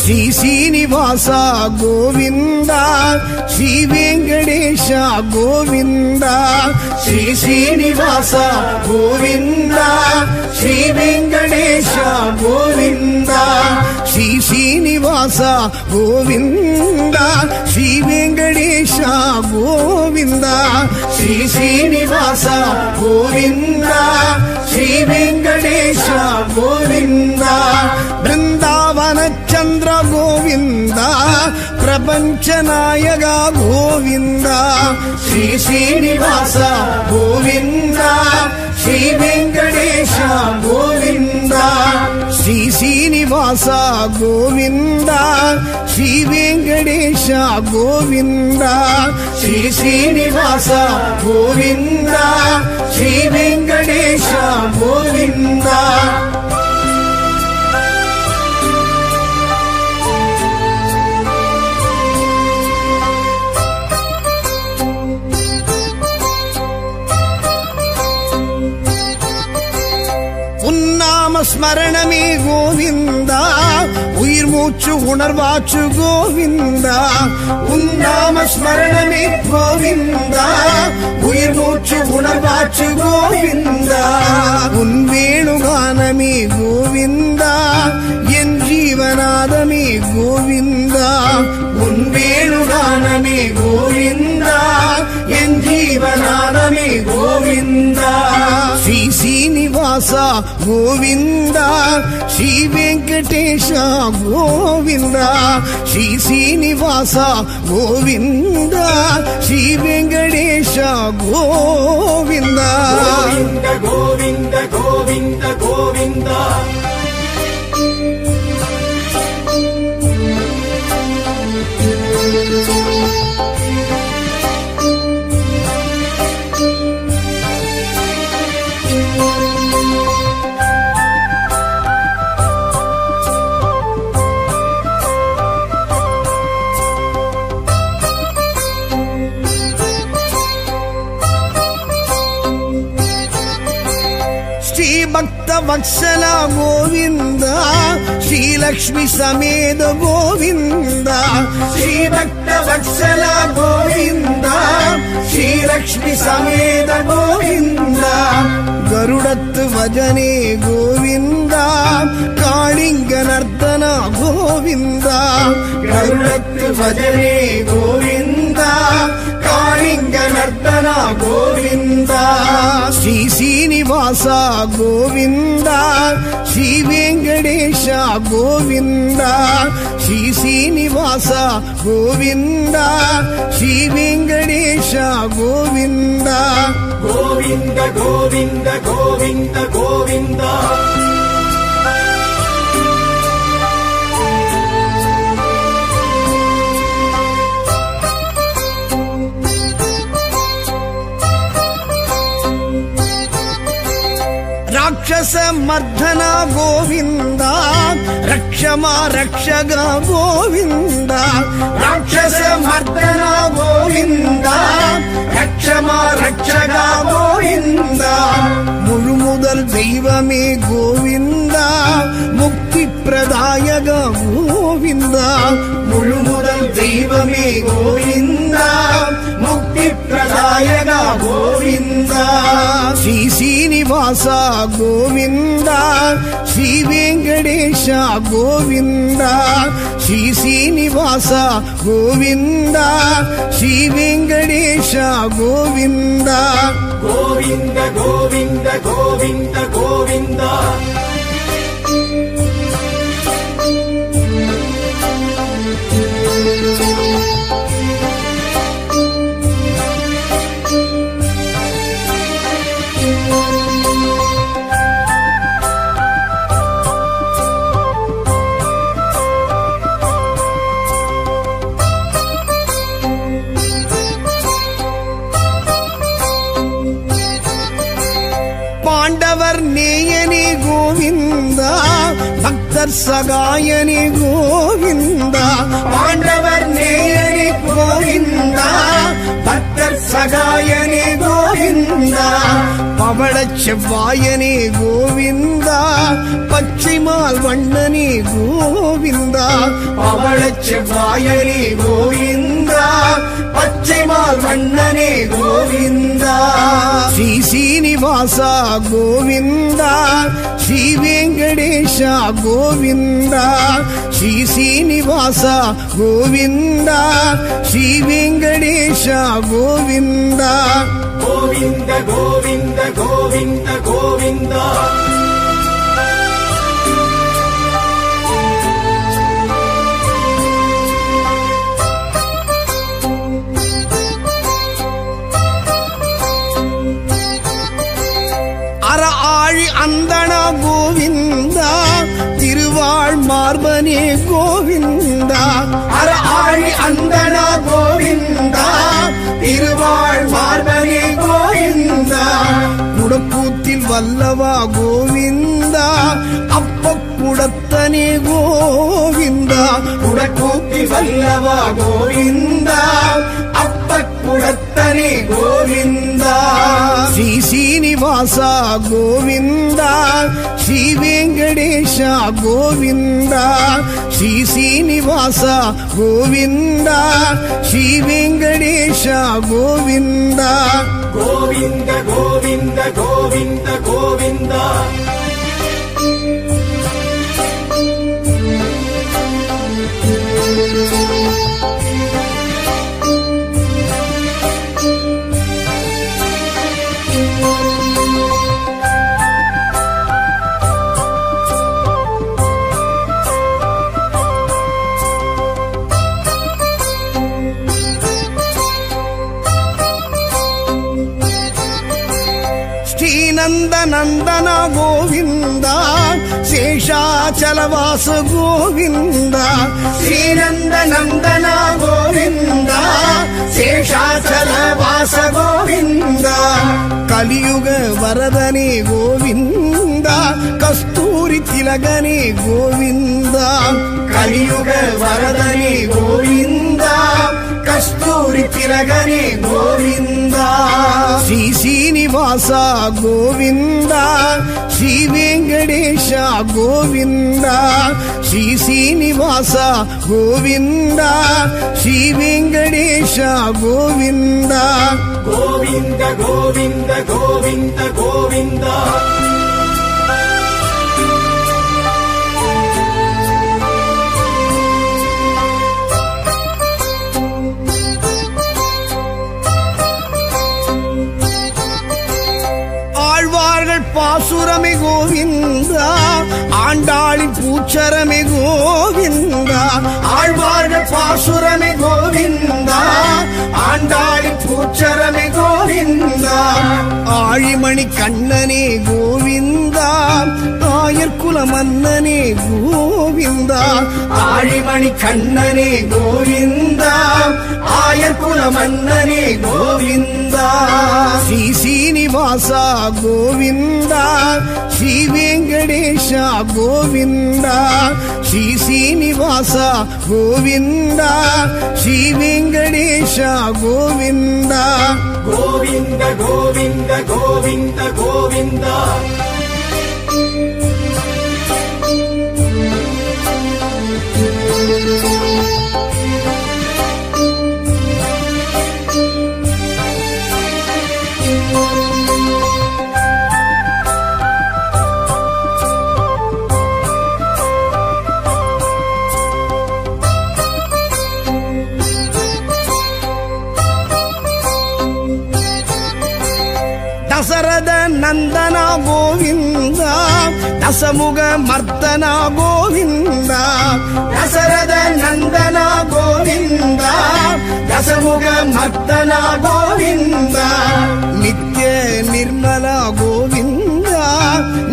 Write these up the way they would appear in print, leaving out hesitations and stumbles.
శ్రీ శ్రీనివాస గోవింద శ్రీ వెంకటేశ గోవింద శ్రీ శ్రీనివాస గోవింద శ్రీ వెంకటేశ గోవింద శ్రీ శ్రీనివాస గోవింద శ్రీ వెంకటేశ గోవింద శ్రీ శ్రీనివాస గోవింద శ్రీ వెంకటేశ గోవింద బృందావన చంద్ర గోవింద ప్రపంచ నాయక గోవింద శ్రీ శ్రీనివాస గోవింద శ్రీ వెంకటేశ గోవింద శ్రీ శ్రీనివాస గోవింద శ్రీ వెంకటేశ గోవింద శ్రీ శ్రీనివాస గోవింద శ్రీ వెంకటేశ గోవింద ஸ்மரணமே கோவிந்தா உயிர் மூச்சு உணர்வாச்சு கோவிந்தா உன்னாம ஸ்மரணமே கோவிந்தா உயிர் மூச்சு உணர்வாச்சு கோவிந்தா உன் வேணுகானமே கோவிந்தா என் ஜீவநாதமே கோவிந்தா உன் வேணுகானமே கோவிந்தா என் ஜீவநாதமே கோவிந்தா ஸ்ரீ ஸ்ரீனிவாச கோவிந்த శ్రీ వెంకటేశ గోవింద శ్రీ శ్రీనివాస గోవింద శ్రీ వెంకటేశ గోవింద గోవింద గోవింద గోవింద భక్త వత్సల గోవింద శ్రీలక్ష్మి సమేత గోవింద శ్రీ భక్త వత్సల గోవింద శ్రీలక్ష్మి సమేత గోవింద గరుడత్ వజనే గోవింద కాళింగ నర్తన గోవింద గరుడత్ వజనే గోవింద కాళింగ నర్తన గోవింద శ్రీ శ్రీనివాస గోవింద శ్రీ వెంకటేశ గోవింద శ్రీ శ్రీనివాస గోవింద శ్రీ వెంకటేశ గోవింద గోవింద గోవింద గోవింద గోవింద రాక్షస మర్దన గోవింద రక్షమా రక్షగ గోవింద రాక్షస మర్దన గోవింద రక్షమా రక్షగ గోవింద முழுமுதல் தெய்வமே கோவிந்த முக்தி பிரதாயக கோவிந்த முழுமுதல் தெய்வமே கோவிந்த முக்தி பிரதாயக கோவிந்த ஸ்ரீ ஸ்ரீனிவாச கோவிந்த ஸ்ரீ வெங்கடேஷ கோவிந்த ஸ்ரீ ஸ்ரீனிவாச கோவிந்த ஸ்ரீ வெங்கடேஷ கோவிந்த கோவிந்த கோவிந்த கோவிந்த கோவிந்த பாண்டவர் நேயனே கோவிந்தா பக்தர் சகாயனே கோவிந்தா பாண்டவர் நேயனே கோவிந்தா பக்தர் சகாயனே கோவிந்தா பவளச் செவ்வாயனே கோவிந்தா பச்சைமால் வண்ணனே கோவிந்தா பவளச் செவ்வாயனே கோவிந்தா பச்சைமால் வண்ணனே கோவிந்தா ஸ்ரீ சீனிவாசா கோவிந்தா ஸ்ரீ வெங்கடேஷா கோவிந்தா ஸ்ரீ சீனிவாசா கோவிந்தா ஸ்ரீ வெங்கடேஷா கோவிந்தா கோவிந்த கோவிந்த கோவிந்த கோவிந்தா அற ஆழி அந்தனா கோவிந்தா திருவாழ் மார்பனே கோவிந்தா அற ஆழி அந்தனா கோவிந்தா திருவாழ் மார்பனே கோவிந்தா குடக்கூத்தில் வல்லவா கோவிந்தா அப்ப குடத்தனே கோவிந்தா குடக்கூத்தில் வல்லவா கோவிந்தா அப்ப குடத்தனே கோவிந்தா ஸ்ரீ சீனிவாசா கோவிந்தா ஸ்ரீ வெங்கடேஷா கோவிந்தா ஸ்ரீ சீனிவாசா கோவிந்தா ஸ்ரீ வெங்கடேஷா கோவிந்தா கோவிந்த கோவிந்த கோவிந்த கோவிந்தா ஸ்ரீநந்த நந்தனா கோவிந்தா சேஷாச்சலவாச கோவிந்தா ஸ்ரீநந்த நந்தனா கோவிந்தா சேஷாச்சலவாச கோவிந்தா கலியுக வரதனே கோவிந்தா கஸ்தூரி திலகனே கோவிந்தா கலியுக வரதனே கோவிந்தா கஸ்தூரி திலகனே கோவிந்தா ஸ்ரீ சீனிவாசா கோவிந்தா ஸ்ரீ வெங்கடேஷா கோவிந்தா ஸ்ரீ சீனிவாசா கோவிந்தா ஸ்ரீ வெங்கடேஷா கோவிந்தா கோவிந்த கோவிந்த கோவிந்த கோவிந்தா ஆழ்வார்கள் பாசுரமே கோவிந்தா ஆண்டாளின் பூச்சரமே கோவிந்தா ஆழ்வார்கள் பாசுரமே கோவிந்தா ஆண்டாளின் பூச்சரமே கோவிந்தா ஆழிமணி கண்ணனே கோவிந்தா ஆயர்குல மன்னனே கோவிந்தா ஆழிமணி கண்ணனே கோவிந்தா ஆயர்குல மன்னனே கோவிந்தா ஸ்ரீ சீனிவாசா கோவிந்தா ஸ்ரீ வெங்கடேஷா கோவிந்தா ஸ்ரீ சீனிவாசா கோவிந்தா ஸ்ரீ வெங்கடேஷா கோவிந்தா கோவிந்த கோவிந்த கோவிந்த கோவிந்தா தசரத நந்தனா கோவிந்தா தசமுக மர்த்தனா கோவிந்தா தசரத நந்தனா கோவிந்தா தசமுக மர்த்தனா கோவிந்தா நித்ய நிர்மலா கோவிந்தா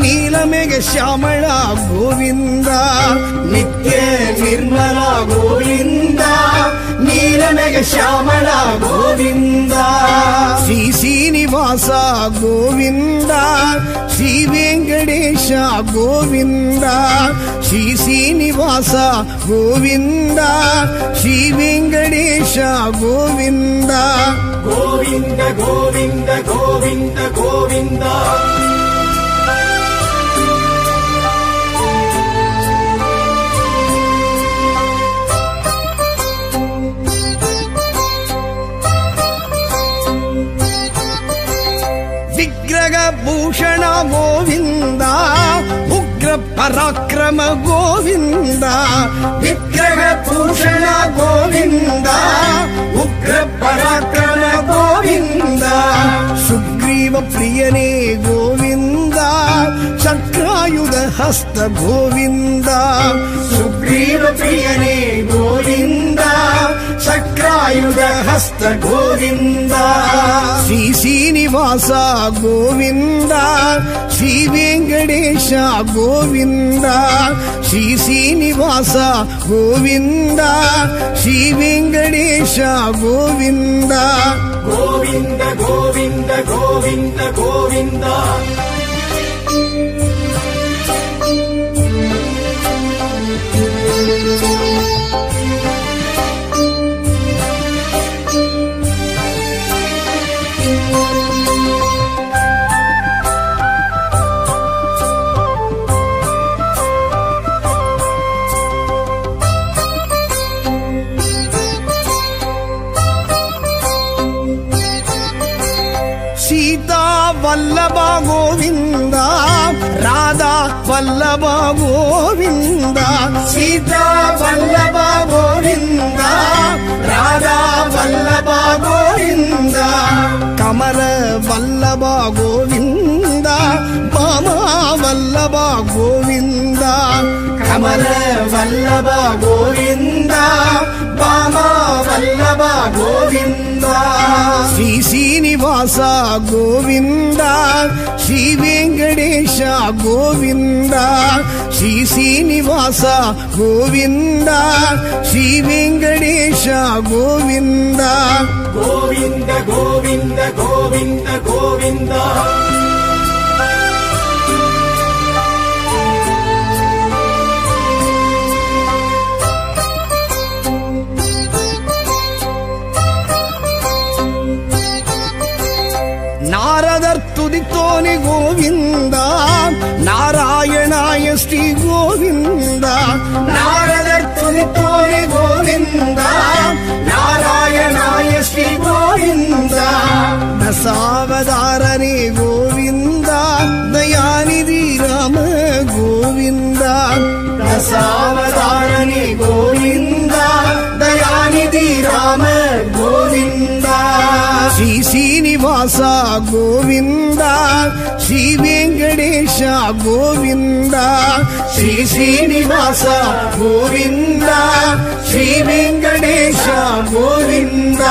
நீலமேக ஷியாமளா கோவிந்தா நித்ய நிர்மலா கோவிந்தா நீலமேக ஷியாமளா கோவிந்தா ஸ்ரீ சீனிவாசா கோவிந்தா ஸ்ரீ வெங்கடேஷ ಗೋವಿಂದ ಶ್ರೀ ಶ್ರೀನಿವಾಸ ಗೋವಿಂದ ಶ್ರೀ ವೆಂಕಟೇಶ ಗೋವಿಂದ ಗೋವಿಂದ ಗೋವಿಂದ ಗೋವಿಂದ ಗೋವಿಂದ ವಿಗ್ರಹ ಭೂಷಣ ಗೋವಿಂದ ಉಗ್ರ ಪರಾಕ್ರಮ ಗೋವಿಂದ ವಿಗ್ರಹ ಭೂಷಣ ಗೋವಿಂದ ಉಗ್ರ ಪರಾಕ್ರಮ ಗೋವಿಂದ ಸುಗ್ರೀವ ಪ್ರಿಯನೇ ಗೋವಿಂದ ಚಕ್ರಾಯುಧ ಹಸ್ತ ಗೋವಿಂದ ಸುಗ್ರೀವ ಪ್ರಿಯನೇ ಗೋವಿಂದ ಚಕ್ರಾಯುಧ ಹಸ್ತ ಗೋವಿಂದ ಶ್ರೀ ಶ್ರೀನಿವಾಸ ಗೋವಿಂದ ಶ್ರೀ ವೆಂಕಟೇಶ ಗೋವಿಂದ ಶ್ರೀ ಶ್ರೀನಿವಾಸ ಗೋವಿಂದ ಶ್ರೀ ವೆಂಕಟೇಶ ಗೋವಿಂದ ಗೋವಿಂದ ಗೋವಿಂದ ಗೋವಿಂದ ಗೋವಿಂದ ಸೀತಾ ವಲ್ಲಭ ಗೋವಿಂದ ರಾಧಾ ವಲ್ಲಭ ಗೋವಿಂದ ಸೀತಾ ವಲ್ಲಭ ಗೋವಿಂದ ರಾಧಾ ವಲ್ಲಭ ಗೋವಿಂದ ಕಮಲ ವಲ್ಲಭ ಗೋವಿಂದ ಮಾಮ ವಲ್ಲಭ ಗೋವಿಂದ ಕಮಲ ವಲ್ಲಭ ಗೋವಿಂದ ಮಾಮ ವಲ್ಲಭ ಗೋವಿಂದ ಶ್ರೀ ಶ್ರೀನಿವಾಸ ಗೋವಿಂದ ಶ್ರೀ ವೆಂಕಟೇಶ ಗೋವಿಂದ ಶ್ರೀ ಶ್ರೀನಿವಾಸ ಗೋವಿಂದ ಶ್ರೀ ವೆಂಕಟೇಶ ಗೋವಿಂದ ಗೋವಿಂದ ಗೋವಿಂದ ಗೋವಿಂದ ಗೋವಿಂದ ನಾರದರ್ ತುದಿತೋನೆ ಗೋವಿಂದ ನಾರಾಯಣಾಯ ಶ್ರೀ ಗೋವಿಂದ ನಾರದರ್ ತುದಿತೋನೆ ಗೋವಿಂದ ನಾರಾಯಣಾಯ ಶ್ರೀ ಗೋವಿಂದ ದಶಾವತಾರನೇ ಗೋವಿಂದ ದಯಾನಿಧಿ ರಾಮ ಗೋವಿಂದ ದಶಾವತಾರನೇ ಗೋವಿಂದ ದಯಾನಿಧಿ ರಾಮ ಗೋವಿಂದ ಶ್ರೀ ಶ್ರೀನಿವಾಸ ಗೋವಿಂದ ಶ್ರೀ ವೆಂಕಟೇಶ ಗೋವಿಂದ ಶ್ರೀ ಶ್ರೀನಿವಾಸ ಗೋವಿಂದ ಶ್ರೀ ವೆಂಕಟೇಶ ಗೋವಿಂದ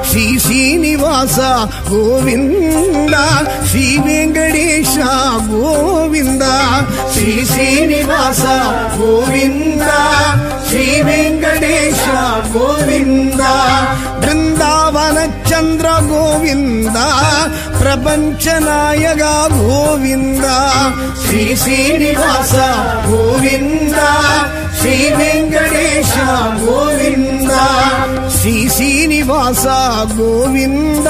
ಶ್ರೀ ಶ್ರೀನಿವಾಸ ಗೋವಿಂದ ಶ್ರೀ ವೆಂಕಟೇಶ ಗೋವಿಂದ ಶ್ರೀ ಶ್ರೀನಿವಾಸ ಗೋವಿಂದ ಶ್ರೀ ವೆಂಕಟೇಶ ಗೋವಿಂದ ಬೃಂದಾವನ ಚಂದ್ರ ಗೋವಿಂದ ಪ್ರಪಂಚ ನಾಯಕ ಗೋವಿಂದ ಶ್ರೀ ಶ್ರೀನಿವಾಸ ಗೋವಿಂದ ಶ್ರೀ ವೆಂಕಟೇಶ ಗೋವಿಂದ ಶ್ರೀ ಶ್ರೀನಿವಾಸ ಗೋವಿಂದ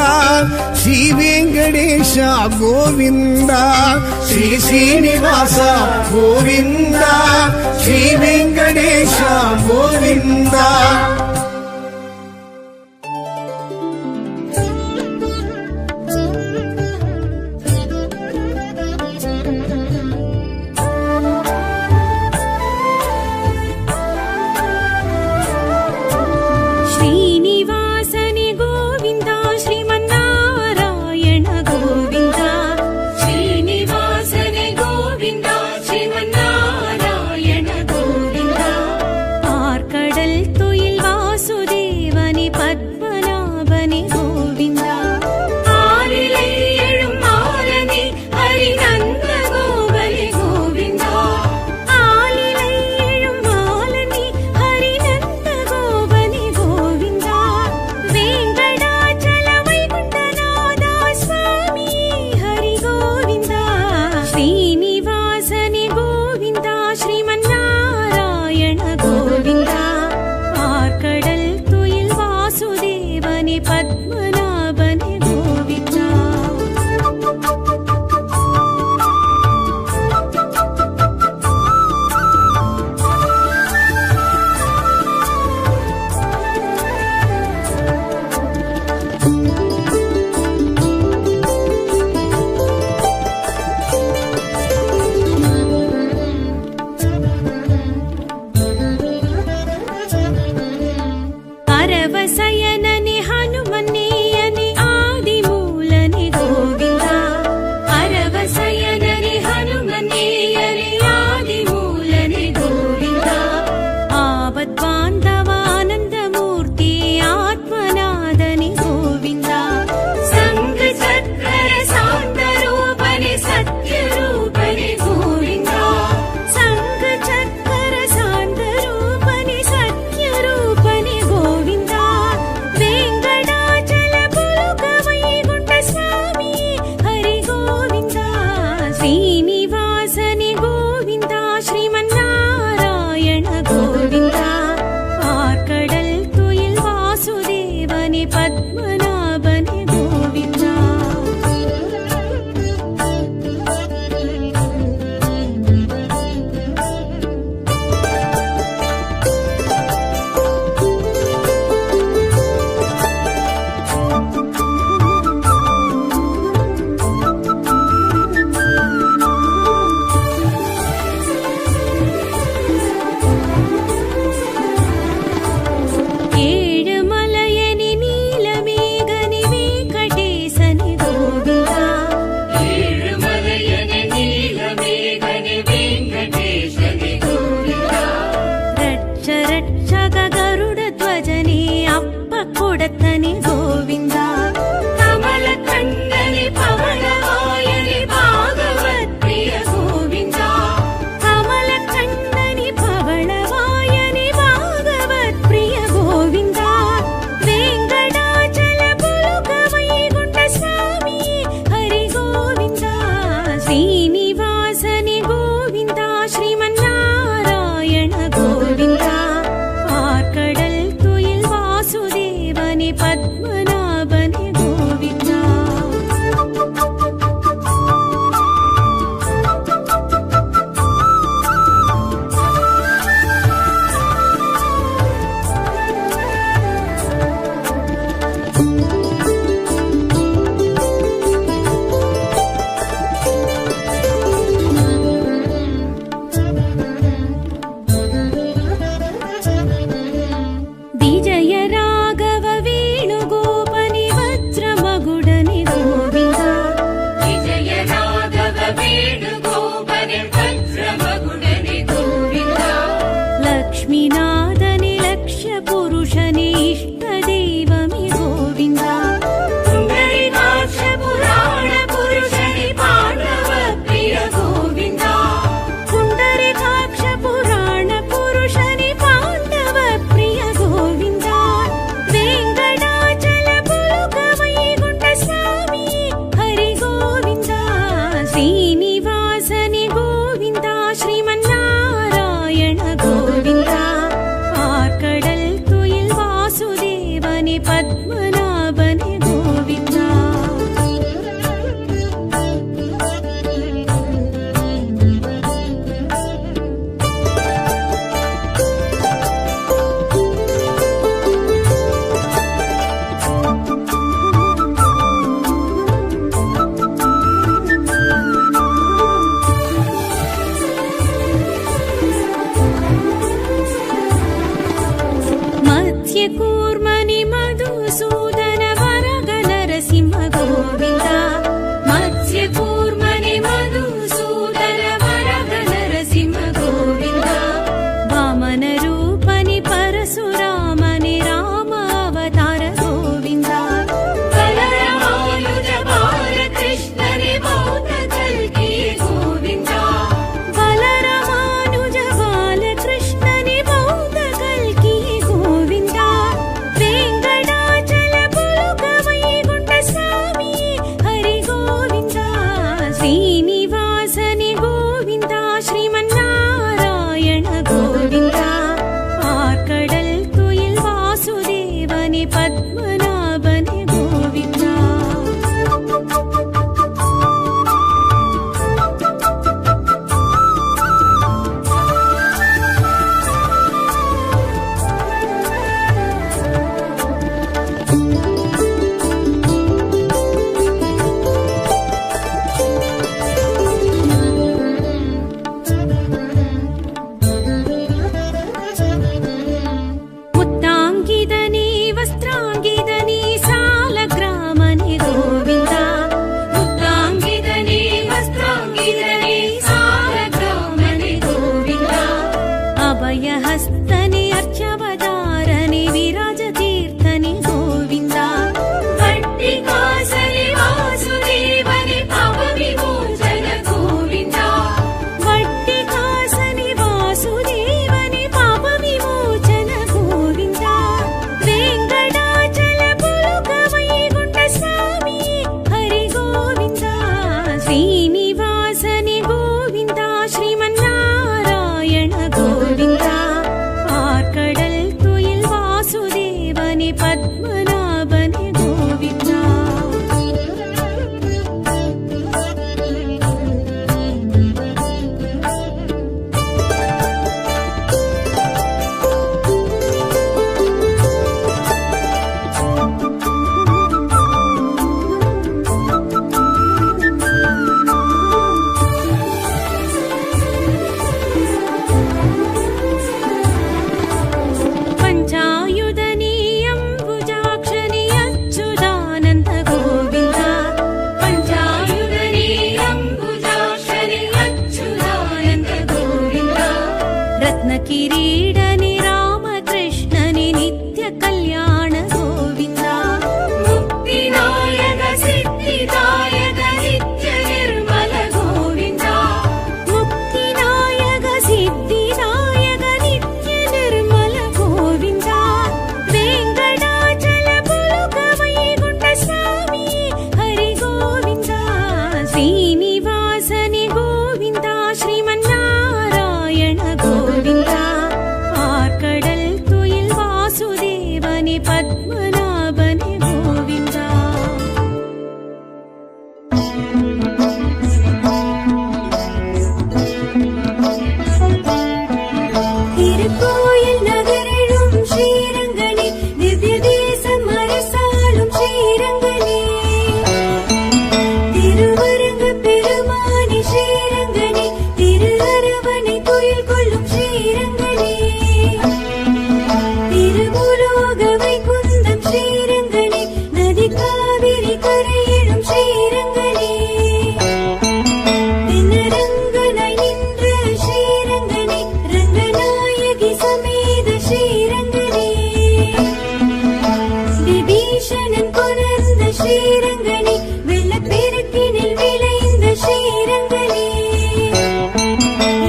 ಶ್ರೀ ವೆಂಕಟೇಶ ಗೋವಿಂದ ಶ್ರೀ ಶ್ರೀನಿವಾಸ ಗೋವಿಂದ ಶ್ರೀ ವೆಂಕಟೇಶ ಗೋವಿಂದ ಶ್ರೀನಿವಾಸನೆ ಗೋವಿಂದ ಶ್ರೀಮನ್ನಾರಾಯಣ ಗೋವಿಂದ ಶ್ರೀನಿವಾಸನೆ ಗೋವಿಂದ ಶ್ರೀಮನ್ನಾರಾಯಣ ಗೋವಿಂದ பார்க்கடல் துயில் கிரீடனே ராமகிருஷ்ணனே நித்ய கல்யாண கோவிந்தா முக்திநாயக சித்திதாயக நித்ய நிர்மல கோவிந்தா முக்திநாயக சித்திதாயக நித்ய நிர்மல கோவிந்தா வெங்கடாச்சல புலுக வைகுண்ட சுவாமி ஹரி கோவிந்தா ஸ்ரீனிவாசனே கோவிந்தா ஸ்ரீமன்னாராயண கோவிந்தா ஆர்கடல் துயில் வாசுதேவனே பத்மநாபனே கோவிந்தா திருக்கோயில் நகரெழும் ஸ்ரீரங்கனே திவ்ய தேசம் அரசாளும் ஸ்ரீரங்கனே திருவரங்க பெருமானே ஸ்ரீரங்கனே திரு அரவணை துயில் கொள்ளும் ஸ்ரீரங்கனே திருபுலோக வைகுந்தம் ஸ்ரீரங்கனே நதி காவிரி கரையிடும் ஸ்ரீரங்கனே தென்னரங்கனாய் நின்ற ஸ்ரீரங்கனே ரங்கநாயகி சமேத ஸ்ரீரங்கனே விபீஷணன் கொணர்ந்த ஸ்ரீரங்கனே வெள்ளப்பெருக்கினில் விளைந்த ஸ்ரீரங்கனே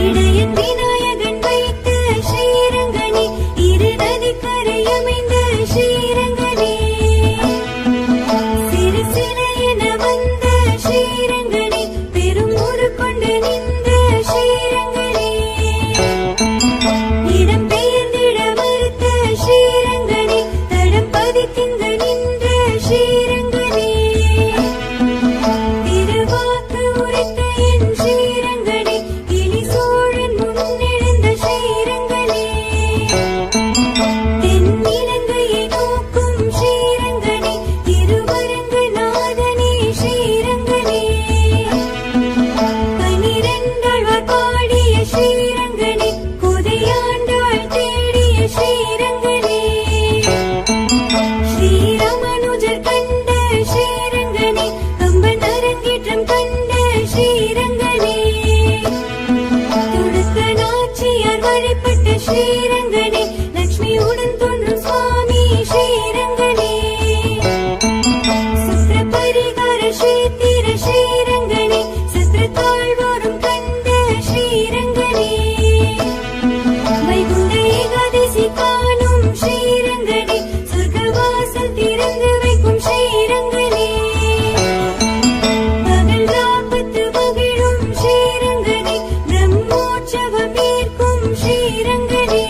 இடையன் விநாயகன் வைத்த ஸ்ரீரங்கனே இரு நதிக்கரையமைந்த ஸ்ரீரங்கனே சிறு சிலையென வந்த ஸ்ரீரங்கனே பெரும் ஊரு கொண்டு நின்ற ஸ்ரீரங்கனே இடம் பெயர்ந்திட மறுத்த ஸ்ரீரங்கனே தடம் பதித்திங்கு நின்ற ஸ்ரீரங்கனே திருவாக்கு உரைத்த என் ஸ்ரீரங்கனே கிளி சோழன் முன்னெழுந்த ஸ்ரீரங்கனே தென்னிலங்கையை நோக்கும் ஸ்ரீரங்கனே திருவரங்கநாதனே ஸ்ரீரங்கனே பனிரெண்டாழ்வார் பாடிய ஸ்ரீரங்கனே குதையாண்டாள் தேடிய ஸ்ரீரங்கனே ஸ்ரீராமனுஜர் கண்ட ஸ்ரீரங்கனே கம்பன் அரங்கேற்றம் கண்ட ஸ்ரீரங்கனே துடுக்க நாச்சியார் வழிபட்ட ஸ்ரீரங்கனே லட்சுமியுடன் தோன்றும் சுவாமி ஸ்ரீரங்கனே சுக்ர பரிகார ஸ்ரீத்திர ஸ்ரீரங்கனே சத்ரத்தாழ்வாரும் கண்ட ஸ்ரீரங்கனே வைகுண்ட ஏகாதசி காணும் ஸ்ரீரங்கனே சொர்க்கவாசல் திறந்து வைக்கும் ஸ்ரீரங்கனே பகல் ராப்பத்து மகிழும் ஸ்ரீரங்கனே பிரம்மோற்சவம் ஏற்கும் ஸ்ரீரங்கனே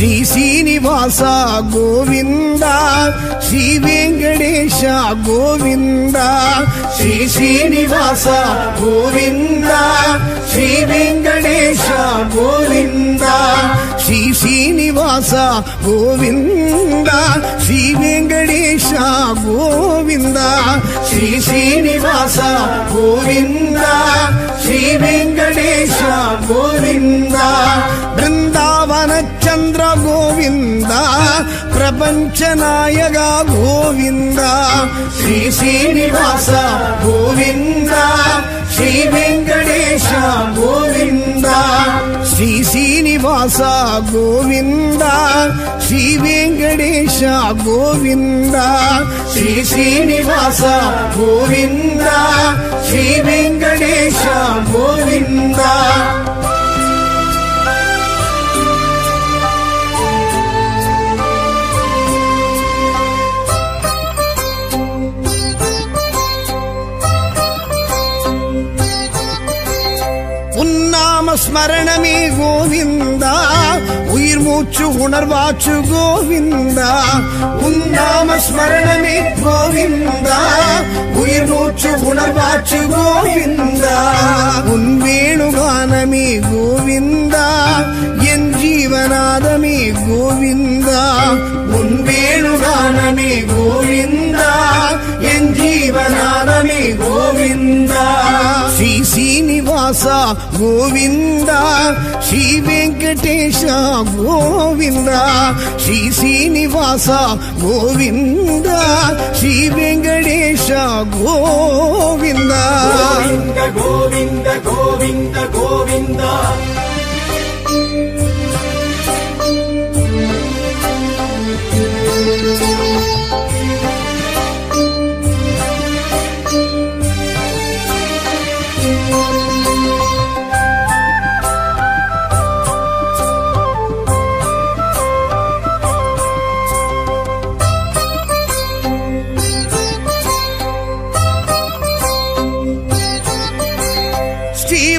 ಶ್ರೀ ಶ್ರೀನಿವಾಸ ಗೋವಿಂದ ಶ್ರೀ ವೆಂಕಟೇಶ ಗೋವಿಂದ ಶ್ರೀ ಶ್ರೀನಿವಾಸ ಗೋವಿಂದ ಶ್ರೀ ವೆಂಕಟೇಶ ಗೋವಿಂದ ಶ್ರೀ ಶ್ರೀನಿವಾಸ ಗೋವಿಂದ ಶ್ರೀ ವೆಂಕಟೇಶ ಗೋವಿಂದ ಶ್ರೀ ಶ್ರೀನಿವಾಸ ಗೋವಿಂದ ಶ್ರೀ ವೆಂಕಟೇಶ ಗೋವಿಂದ ಬೃಂದಾವನ ಚಂದ್ರ ಗೋವಿಂದ ಪ್ರಪಂಚ ನಾಯಕ ಗೋವಿಂದ ಶ್ರೀ ಶ್ರೀನಿವಾಸ ಗೋವಿಂದ ಶ್ರೀ ವೆಂಕಟೇಶ ಗೋವಿಂದ ಶ್ರೀ ಶ್ರೀನಿವಾಸ ಗೋವಿಂದ ಶ್ರೀ ವೆಂಕಟೇಶ ಗೋವಿಂದ ಶ್ರೀ ಶ್ರೀನಿವಾಸ ಗೋವಿಂದ ಶ್ರೀ ವೆಂಕಟೇಶ ಗೋವಿಂದ ஸ்மரணமே கோவிந்தா உயிர் மூச்சு உணர்வாச்சு கோவிந்தா உன்னாம ஸ்மரணமே கோவிந்தா உயிர் மூச்சு உணர்வாச்சு கோவிந்தா உன் வேணுகானமே கோவிந்தா என் ஜீவநாதமே கோவிந்தா உன் வேணுகானமே கோவிந்தா என் ஜீவநாதமே கோவிந்தா ஸ்ரீ ಶ್ರೀನಿವಾಸ ಗೋವಿಂದ ಶ್ರೀ ವೆಂಕಟೇಶ ಗೋವಿಂದ ಶ್ರೀ ಶ್ರೀನಿವಾಸ ಗೋವಿಂದ ಶ್ರೀ ವೆಂಕಟೇಶ ಗೋವಿಂದ ಗೋವಿಂದ ಗೋವಿಂದ ಗೋವಿಂದ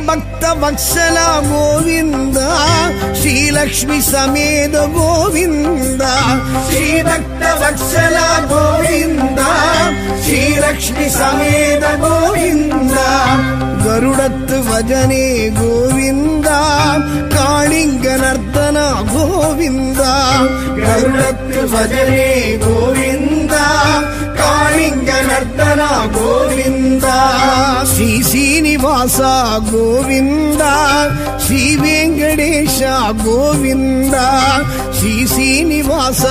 ಭಕ್ತ ವತ್ಸಲ ಗೋವಿಂದ ಶ್ರೀಲಕ್ಷ್ಮಿ ಸಮೇತ ಗೋವಿಂದ ಶ್ರೀ ಭಕ್ತ ವತ್ಸಲ ಗೋವಿಂದ ಶ್ರೀಲಕ್ಷ್ಮಿ ಸಮೇತ ಗೋವಿಂದ ಗರುಡತ್ತು ಭಜನೆ ಗೋವಿಂದ ಕಾಳಿಂಗ ನರ್ತನ ಗೋವಿಂದ ಗರುಡತ್ತು ಭಜನೆ ಗೋವಿಂದ ಕಾಳಿಂಗ ನರ್ತನ ಗೋವಿಂದ ಶ್ರೀ ಶ್ರೀನಿವಾಸ ಗೋವಿಂದ ಶ್ರೀ ವೆಂಕಟೇಶ ಗೋವಿಂದ ಶ್ರೀ ಶ್ರೀನಿವಾಸ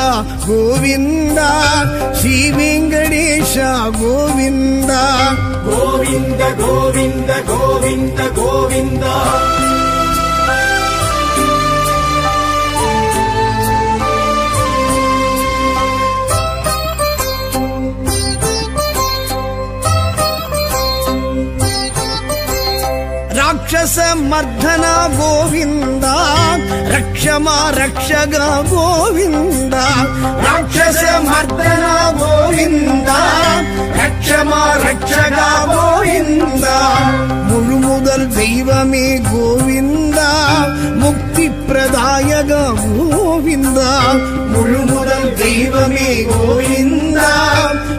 ಗೋವಿಂದ ಶ್ರೀ ವೆಂಕಟೇಶ ಗೋವಿಂದ ಗೋವಿಂದ ಗೋವಿಂದ ಗೋವಿಂದ ಗೋವಿಂದ ರಾಕ್ಷಸ ಮರ್ಧನ ಗೋವಿಂದ ರಕ್ಷಮ ರಕ್ಷಗ ಗೋವಿಂದ ರಾಕ್ಷಸ ಮರ್ಧನ ಗೋವಿಂದ ರಕ್ಷಮ ರಕ್ಷಗ ಗೋವಿಂದ முழு முதல் தெய்வமே கோவிந்தா முக்தி பிரதாயக கோவிந்தா முழு முதல் தெய்வமே கோவிந்தா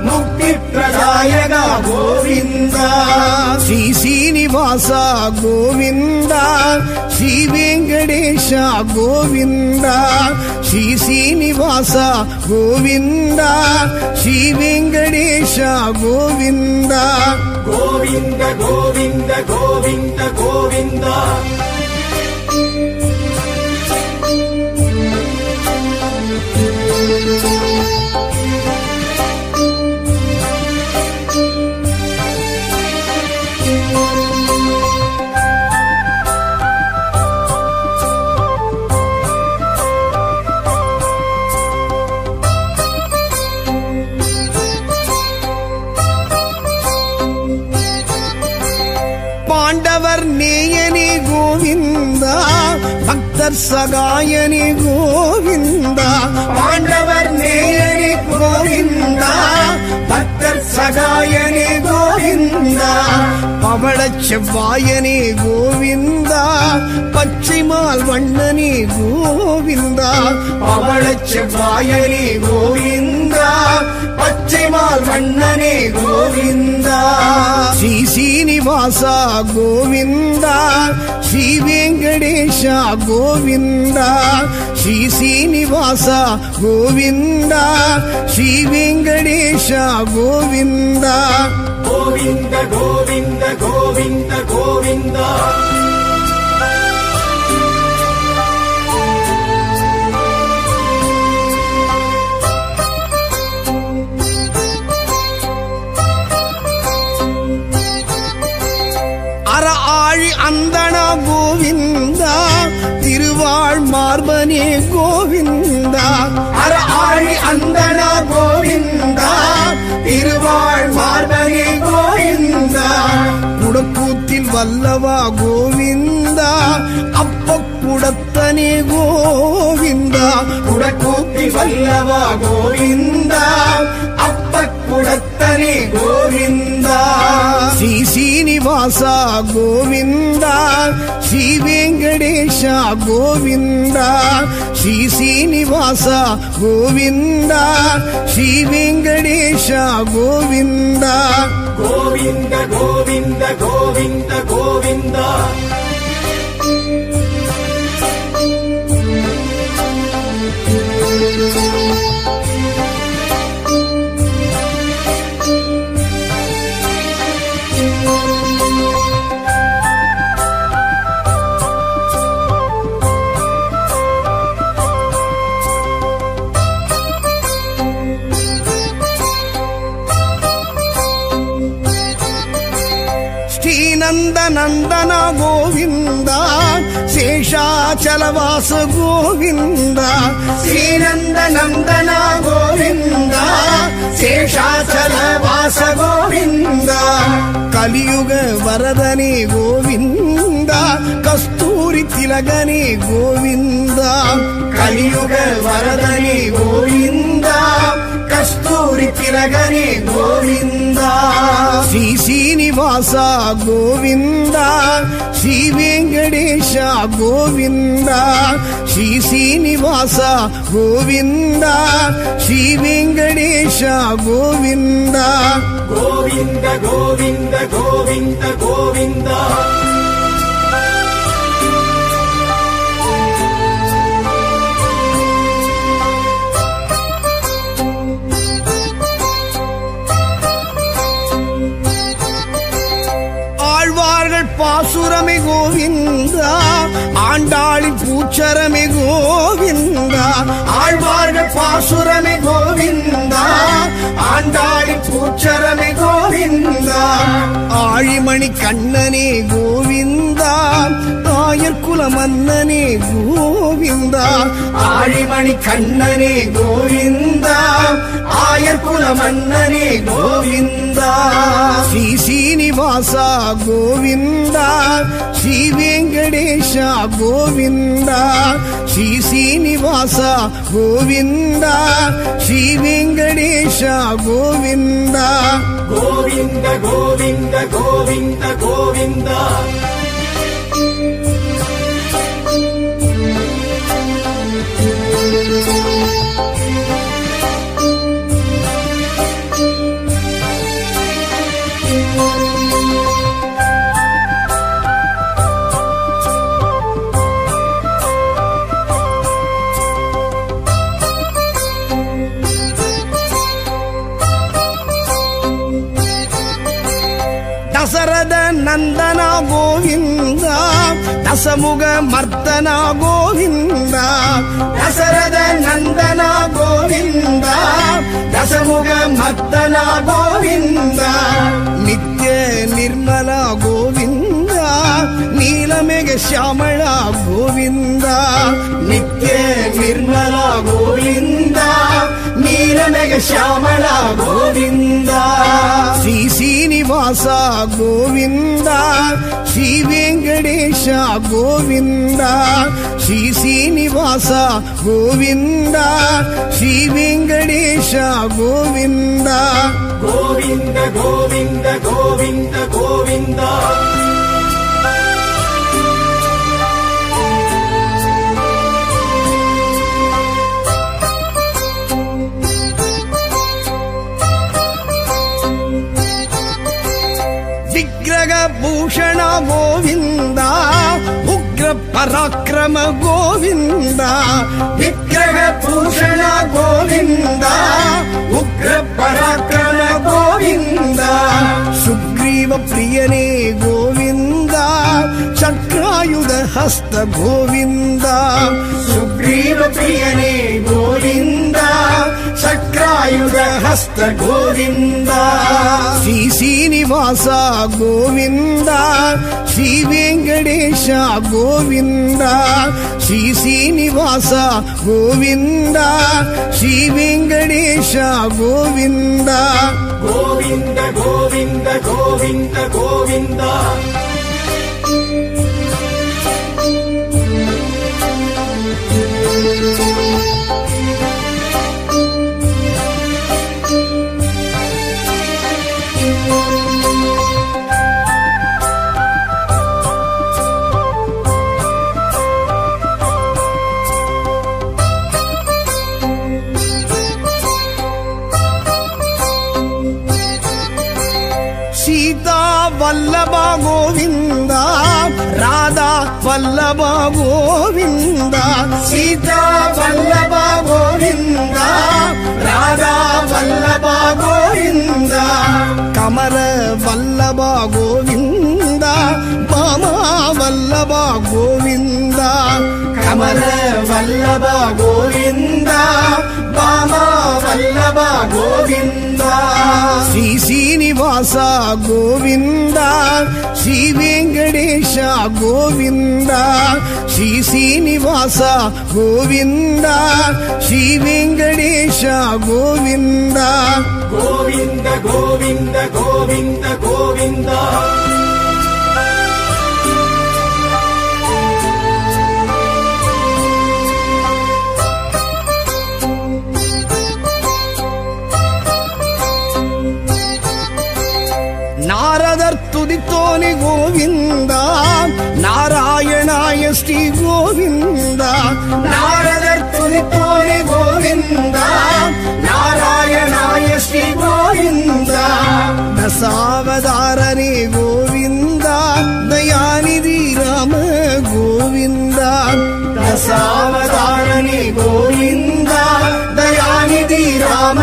முக்தி பிரதாயக கோவிந்தா ஸ்ரீ ಶ್ರೀನಿವಾಸ ಗೋವಿಂದ ಶ್ರೀ ವೆಂಕಟೇಶ ಗೋವಿಂದ ಶ್ರೀ ಶ್ರೀನಿವಾಸ ಗೋವಿಂದ ಶ್ರೀ ವೆಂಕಟೇಶ ಗೋವಿಂದ ಗೋವಿಂದ ಗೋವಿಂದ ಗೋವಿಂದ ಗೋವಿಂದ பாண்டவர் நேயனே கோவிந்தா பக்தர் சகாயனே கோவிந்தா பாண்டவர் நேயனே கோவிந்தா பக்தர் சகாயனே கோவிந்தா பவளச் செவ்வாயனே கோவிந்தா பச்சைமால் வண்ணனே கோவிந்தா பவளச் செவ்வாயனே கோவிந்தா பச்சைமால் வண்ணனே கோவிந்தா ஸ்ரீ சீனிவாசா கோவிந்தா ஸ்ரீ வெங்கடேஷா கோவிந்தா ஸ்ரீ சீனிவாசா கோவிந்தா ஸ்ரீ வெங்கடேஷா கோவிந்தா கோவிந்த கோவிந்த கோவிந்த கோவிந்தா அற ஆழி அந்தனா கோவிந்தா திருவாழ் மார்பனே கோவிந்தா அற ஆழி அந்தனா கோவிந்தா திருவாழ் மார்பனே கோவிந்தா குடக்கூத்தில் வல்லவா கோவிந்தா அப்ப குடத்தனே கோவிந்தா குடக்கூத்தில் வல்லவா கோவிந்தா அப்ப குடத்தனே கோவிந்தா ஸ்ரீ சீனிவாசா கோவிந்தா ஸ்ரீ வெங்கடேஷா கோவிந்தா ஸ்ரீ சீனிவாசா கோவிந்தா ஸ்ரீ வெங்கடேஷா கோவிந்தா கோவிந்த கோவிந்த கோவிந்த கோவிந்தா ஸ்ரீநந்த நந்தனா கோவிந்தா சேஷாச்சலவாச கோவிந்தா ஸ்ரீநந்த நந்தனா கோவிந்தா சேஷாச்சலவாச கோவிந்தா கலியுக வரதனே கோவிந்தா கஸ்தூரி திலகனே கோவிந்தா கலியுக வரதனே கோவிந்தா கஸ்தூரி திலகனே கோவிந்தா ஸ்ரீ சீனிவாசா கோவிந்தா ஸ்ரீ வெங்கடேஷா கோவிந்தா ஸ்ரீ சீனிவாசா கோவிந்தா ஸ்ரீ வெங்கடேஷா கோவிந்தா கோவிந்த கோவிந்த கோவிந்த கோவிந்தா பாசுரமே கோவிந்தா ஆண்டாளின் பூச்சரமே கோவிந்தா ஆழ்வார்கள் பாசுரமே கோவிந்தா ஆண்டாளின் பூச்சரமே கோவிந்தா ஆழிமணி கண்ணனே கோவிந்தா ஆயர்குல மன்னனே கோவிந்தா ஆழிமணி கண்ணனே கோவிந்தா ஆயர்குல மன்னனே கோவிந்தா ஸ்ரீ சீனிவாசா கோவிந்தா ஸ்ரீ வெங்கடேஷா கோவிந்தா ஸ்ரீ சீனிவாசா கோவிந்தா ஸ்ரீ வெங்கடேஷா கோவிந்தா கோவிந்த கோவிந்த கோவிந்த கோவிந்தா தசரத நந்தனா கோவிந்தா தசமுக மர்த்தனா கோவிந்தா தசரத நந்தனா கோவிந்தா தசமுக மர்த்தனா கோவிந்தா நித்ய நிர்மலா கோவிந்தா நீலமேக ஷியாமளா கோவிந்தா நித்ய நிர்மலா கோவிந்தா நீலமேக ஷியாமளா கோவிந்தா ஸ்ரீ சீனிவாசா கோவிந்தா ஸ்ரீ வெங்கடேஷா கோவிந்தா ஸ்ரீ சீனிவாசா கோவிந்தா ஸ்ரீ வெங்கடேஷா கோவிந்தா கோவிந்த கோவிந்த கோவிந்த கோவிந்தா விக்கிரக பூஷண கோவிந்தா உக்ர பராக்கிரம கோவிந்தா விக்கிரக பூஷண கோவிந்தா உக்ர பராக்கிரம கோவிந்தா சுக்ரீவ பிரியனே கோவிந்தா சக்ராயுத ஹஸ்த கோவிந்தா சுக்ரீவ பிரியனே கோவிந்தா சக்ராயுத ஹஸ்த கோவிந்தா ஸ்ரீ சீனிவாச கோவிந்தா ஸ்ரீ வெங்கடேಶ கோவிந்தா ஸ்ரீ சீனிவாச கோவிந்தா ஸ்ரீ வெங்கடேಶ கோவிந்தா கோவிந்த கோவிந்த கோவிந்த கோவிந்தா சீதா வல்லபா கோவிந்தா ராதா வல்லபா கோவிந்தா சீதா வல்லபா கோவிந்தா ராதா வல்லபா கோவிந்தா கமல வல்லபா கோவிந்தா பாமா வல்லபா கோவிந்தா கமல வல்லபா கோவிந்தா பாமா வல்லபா கோவிந்தா ஸ்ரீ சீனிவாச கோவிந்தா ஸ்ரீ வெங்கடேಶ கோவிந்தா ஸ்ரீ சீனிவாச கோவிந்தா ஸ்ரீ வெங்கடேಶ கோவிந்தா கோவிந்த கோவிந்த கோவிந்த கோவிந்தா நாரதர் துதித்தோனி கோவிந்தா நாராயணாய ஸ்ரீ கோவிந்தா நாரதர் துதித்தோனி கோவிந்தா நாராயணாய ஸ்ரீ கோவிந்தா தசாவதாரனே கோவிந்தா தயாநிதி ராம கோவிந்தா தசாவதாரனே கோவிந்தா தயாநிதி ராம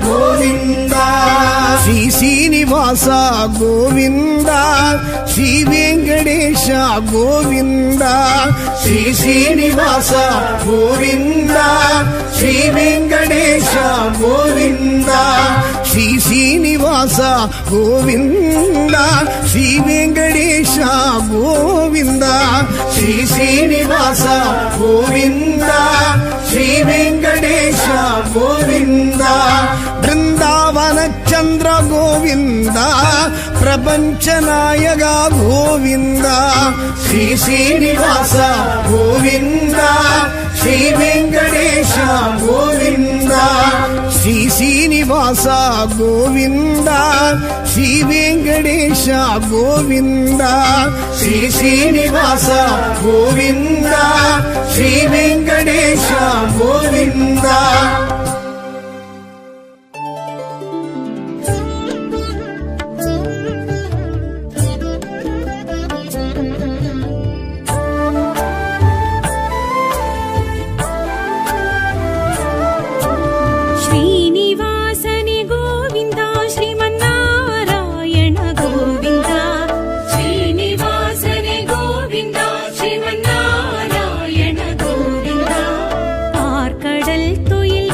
கோவிந்தா ஸ்ரீ சீனிவாச கோவிந்தா ஸ்ரீ வெங்கடேಶ கோவிந்தா ஸ்ரீ சீனிவாச கோவிந்தா ஸ்ரீ வெங்கடேಶ கோவிந்தா ஸ்ரீ சீனிவாச கோவிந்தா ஸ்ரீ வெங்கடேಶ கோவிந்தா ஸ்ரீ சீனிவாச கோவிந்தா ஸ்ரீ வெங்கடேಶ கோவிந்தா பிருந்தாவன ಚಂದ್ರ ಗೋವಿಂದ ಪ್ರಪಂಚ ನಾಯಕ ಗೋವಿಂದ ಶ್ರೀ ಶ್ರೀನಿವಾಸ ಗೋವಿಂದ ಶ್ರೀ ವೆಂಕಟೇಶ ಗೋವಿಂದ ಶ್ರೀ ಶ್ರೀನಿವಾಸ ಗೋವಿಂದ ಶ್ರೀ ವೆಂಕಟೇಶ ಗೋವಿಂದ ಶ್ರೀ ಶ್ರೀನಿವಾಸ ಗೋವಿಂದ ಶ್ರೀ ವೆಂಕಟೇಶ ಗೋವಿಂದ கடல் துயில்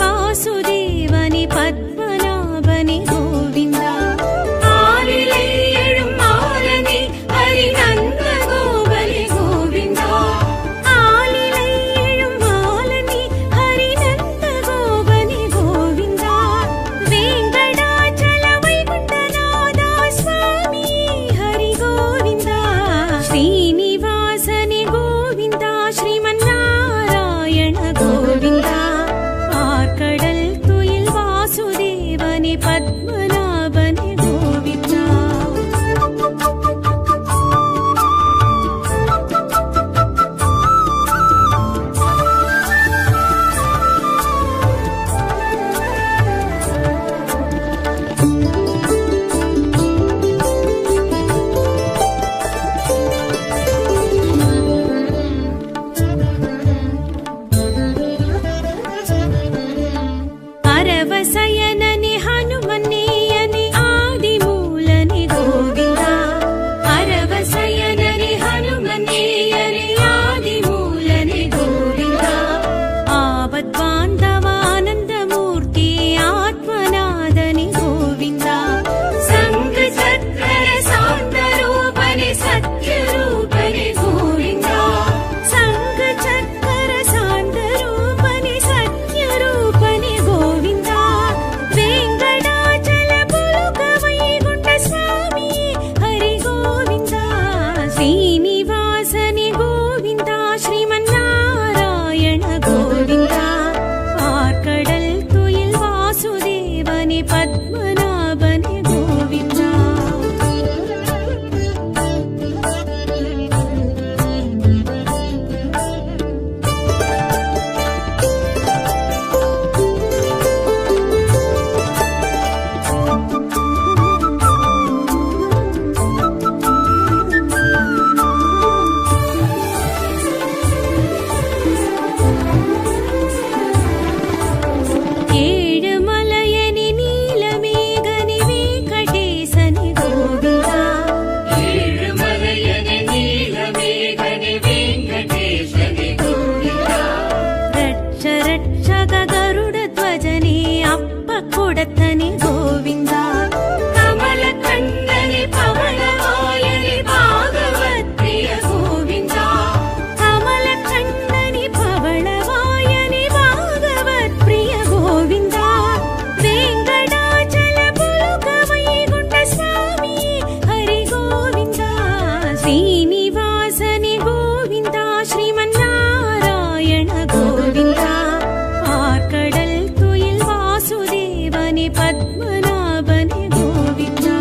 श्रीनिवासने गोविन्दा श्रीमन्नारायण गोविन्दा आर्कडल् तुयिल् वासुदेवने पद्मनाभने गोविन्दा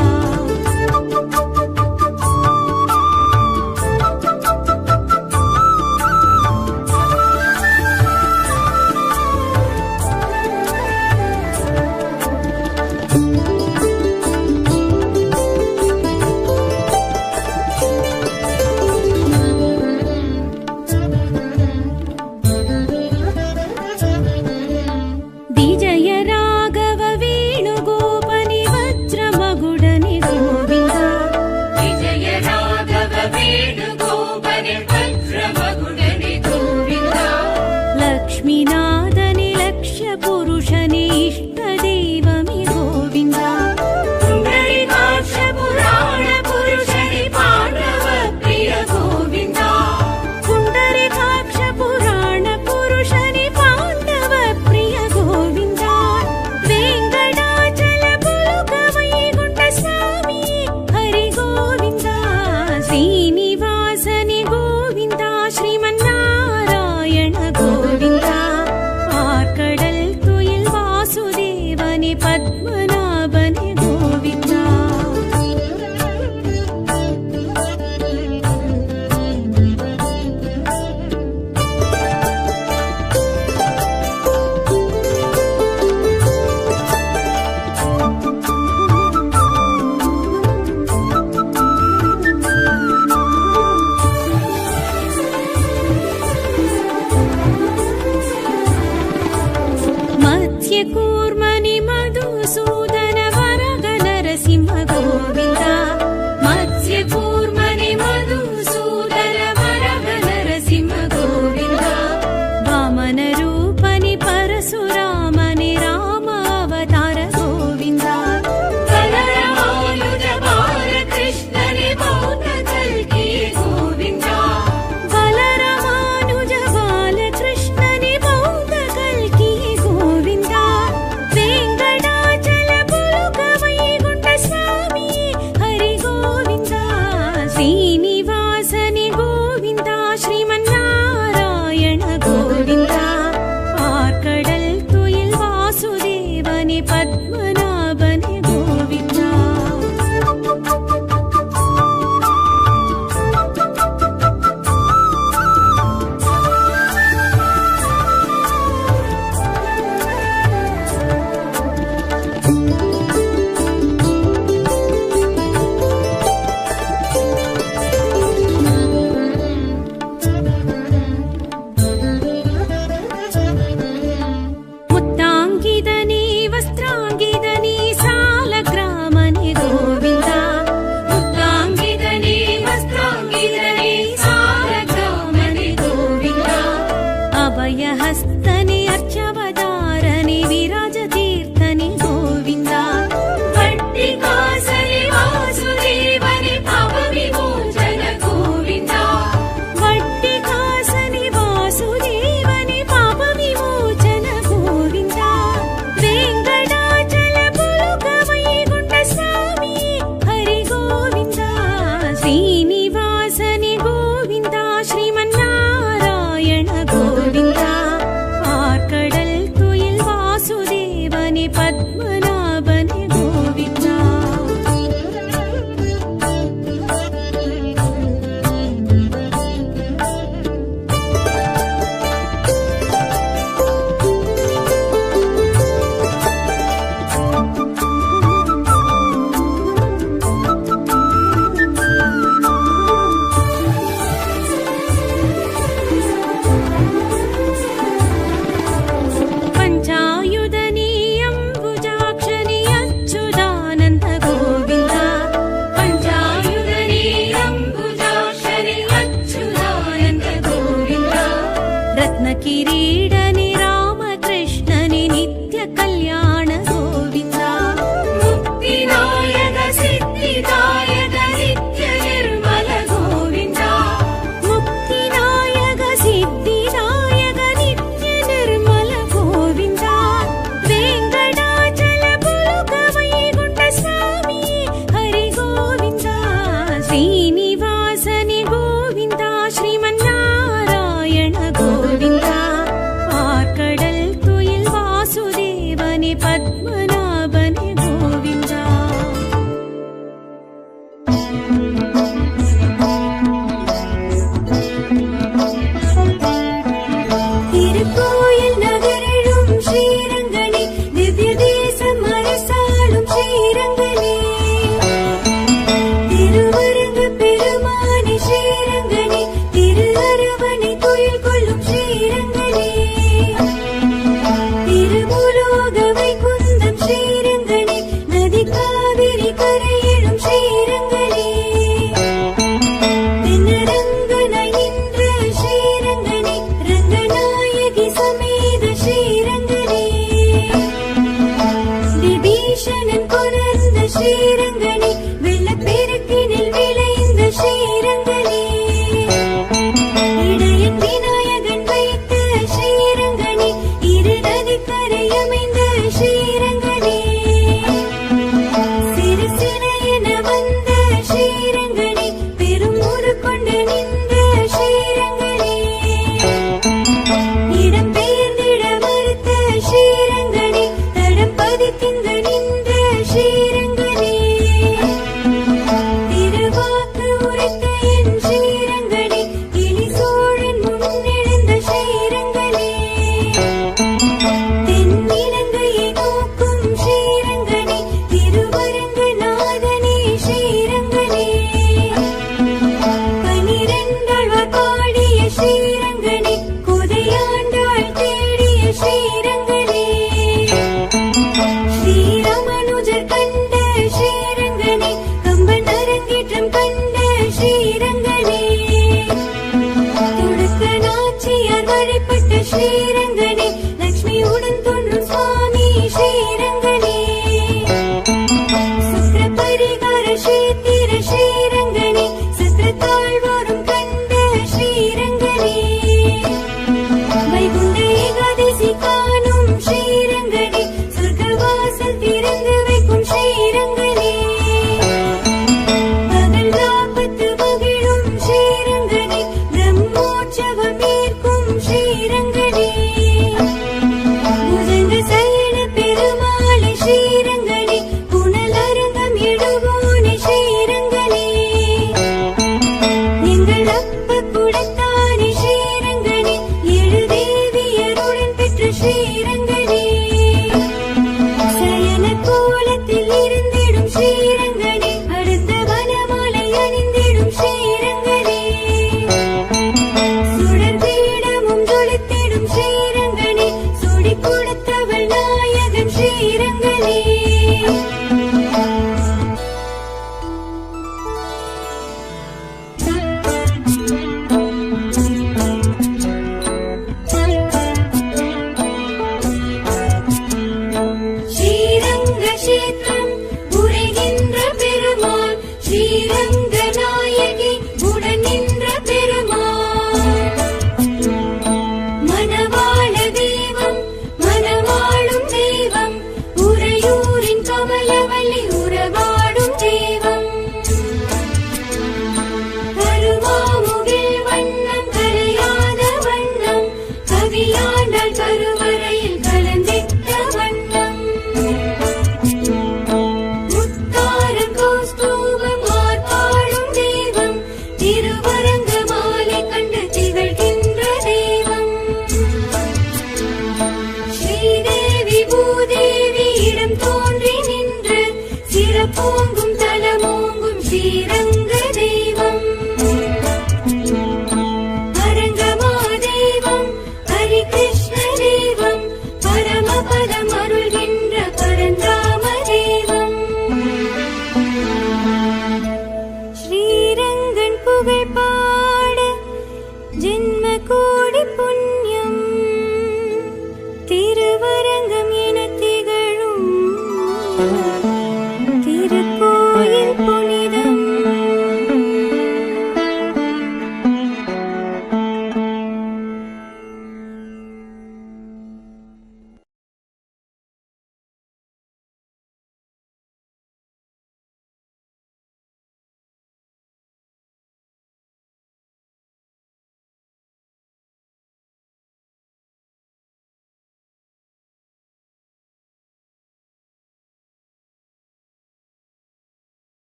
புகழ் பாடி